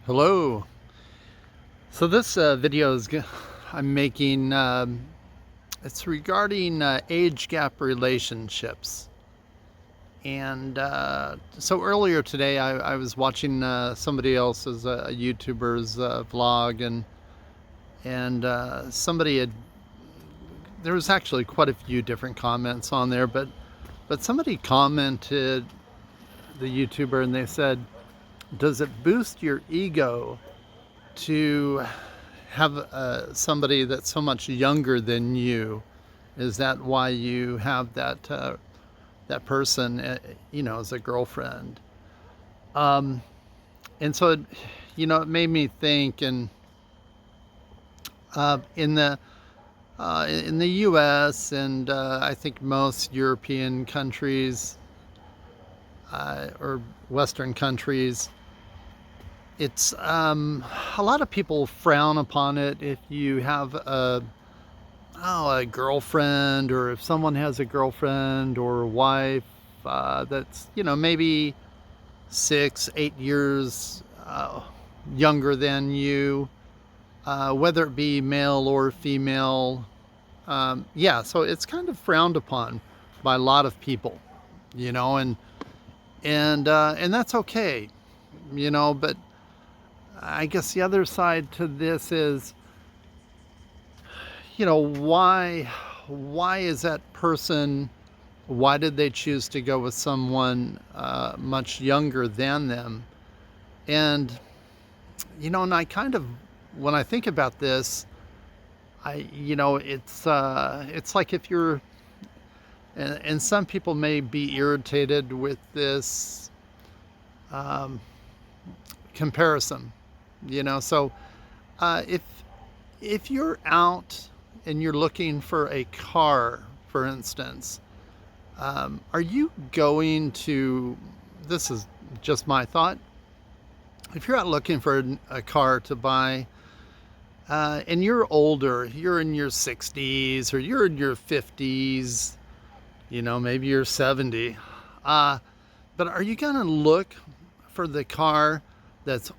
Hello. So this video I'm making. It's regarding age gap relationships. And so earlier today, I was watching somebody else's YouTuber's vlog, and somebody had. There was actually quite a few different comments on there, but somebody commented, the YouTuber, and they said, "Does it boost your ego to have somebody that's so much younger than you? Is that why you have that person, as a girlfriend?" Um, and so, it made me think. And in the U.S. and I think most European countries or Western countries, it's a lot of people frown upon it if you have a girlfriend, or if someone has a girlfriend or a wife that's maybe 6, 8 years younger than you, whether it be male or female. Yeah, so it's kind of frowned upon by a lot of people, and that's okay, but I guess the other side to this is, why is that person, why did they choose to go with someone much younger than them? And I kind of, when I think about this, it's like, if you're, and some people may be irritated with this comparison. So if you're out and you're looking for a car, for instance, are you going to, this is just my thought, if you're out looking for a car to buy, and you're older, you're in your 60s or you're in your 50s, maybe you're 70, but are you going to look for the car that's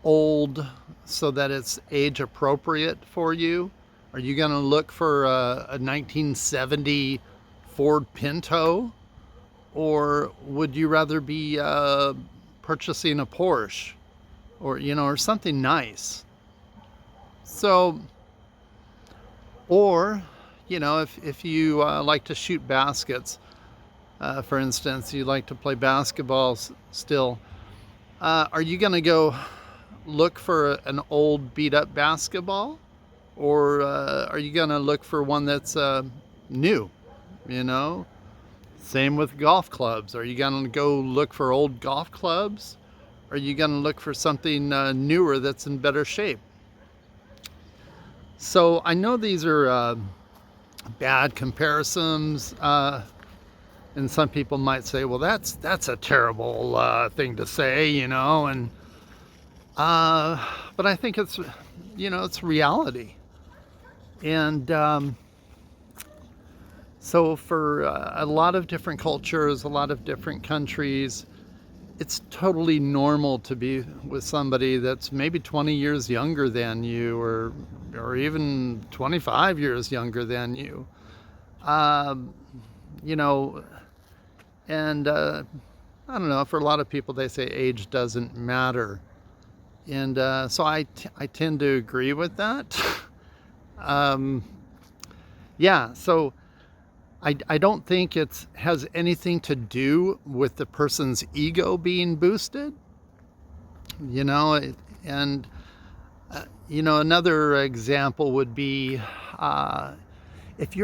old so that it's age appropriate for you? Are you going to look for a 1970 Ford Pinto, or would you rather be purchasing a Porsche, or something nice? So, or if you like to shoot baskets, for instance, you like to play basketball still, are you going to go look for an old beat up basketball, or are you going to look for one that's new? Same with golf clubs. Are you going to go look for old golf clubs? Or are you going to look for something newer that's in better shape? So I know these are bad comparisons, and some people might say, well, that's a terrible thing to say, and but I think it's reality. And so for a lot of different cultures, a lot of different countries, it's totally normal to be with somebody that's maybe 20 years younger than you, or even 25 years younger than you. You know, and I don't know, for a lot of people, they say age doesn't matter. And so I tend to agree with that. Yeah, so I don't think it has anything to do with the person's ego being boosted, and another example would be, if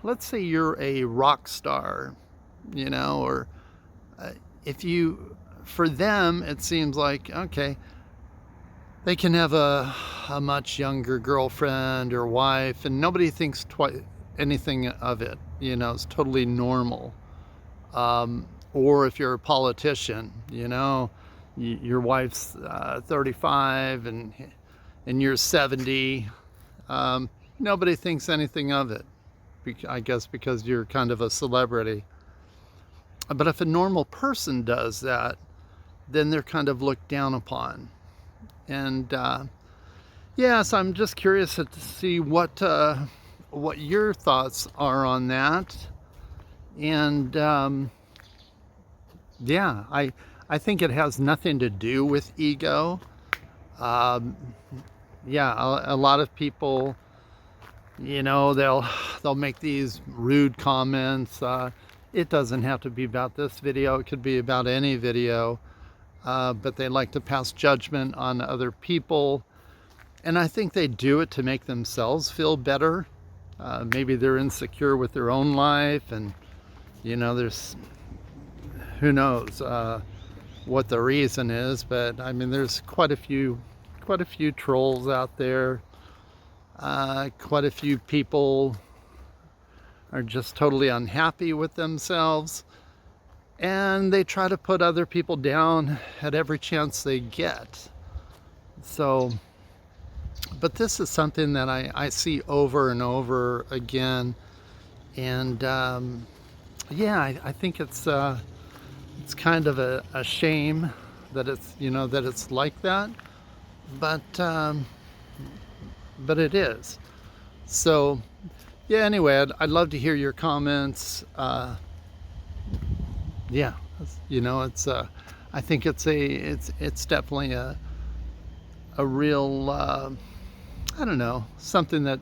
let's say you're a rock star, or if you, for them, it seems like, okay, they can have a much younger girlfriend or wife, and nobody thinks anything of it. It's totally normal. Or if you're a politician, your wife's 35 and you're 70. Nobody thinks anything of it, I guess, because you're kind of a celebrity. But if a normal person does that, then they're kind of looked down upon. And yes, I'm just curious to see what your thoughts are on that. And yeah, I think it has nothing to do with ego. Um, yeah, a lot of people, they'll make these rude comments. It doesn't have to be about this video. It could be about any video. But they like to pass judgment on other people. And I think they do it to make themselves feel better. Maybe they're insecure with their own life, and there's, who knows what the reason is. But I mean, there's quite a few trolls out there. Quite a few people are just totally unhappy with themselves, and they try to put other people down at every chance they get. So, but this is something that I see over and over again, and yeah, I think it's kind of a shame that it's like that, but it is. So yeah, anyway, I'd love to hear your comments. Yeah, it's I think it's definitely a real I don't know, something that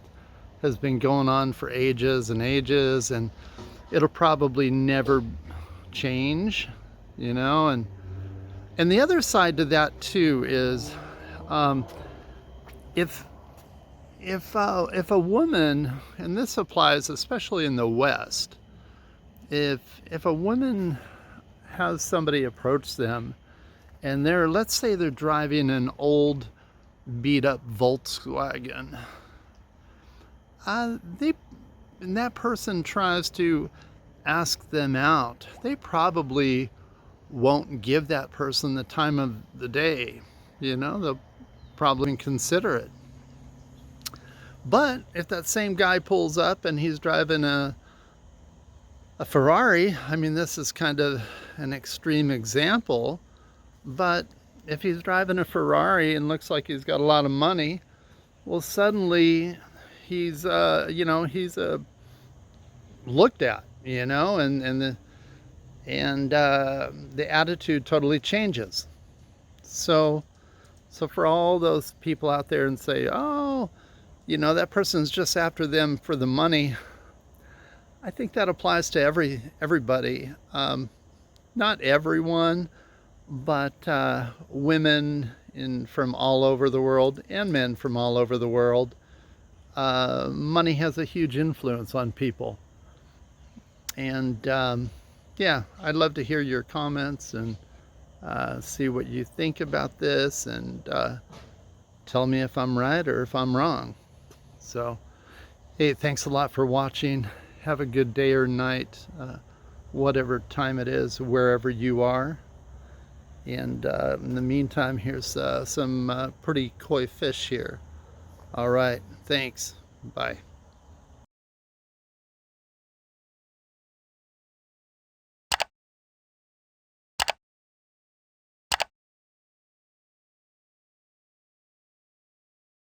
has been going on for ages and ages, and it'll probably never change, and the other side to that too is if a woman, and this applies especially in the West, if a woman has somebody approach them, and let's say they're driving an old beat up Volkswagen, and that person tries to ask them out, they probably won't give that person the time of the day. They'll probably consider it. But if that same guy pulls up and he's driving a Ferrari, I mean, this is kind of an extreme example, but if he's driving a Ferrari and looks like he's got a lot of money, well, suddenly he's he's looked at, and the attitude totally changes. So for all those people out there and say, oh, that person's just after them for the money, I think that applies to everybody. Not everyone, but women from all over the world and men from all over the world. Money has a huge influence on people. And yeah, I'd love to hear your comments and see what you think about this, and tell me if I'm right or if I'm wrong. So, hey, thanks a lot for watching. Have a good day or night, whatever time it is, wherever you are. And in the meantime, here's some pretty koi fish here. All right, thanks. Bye.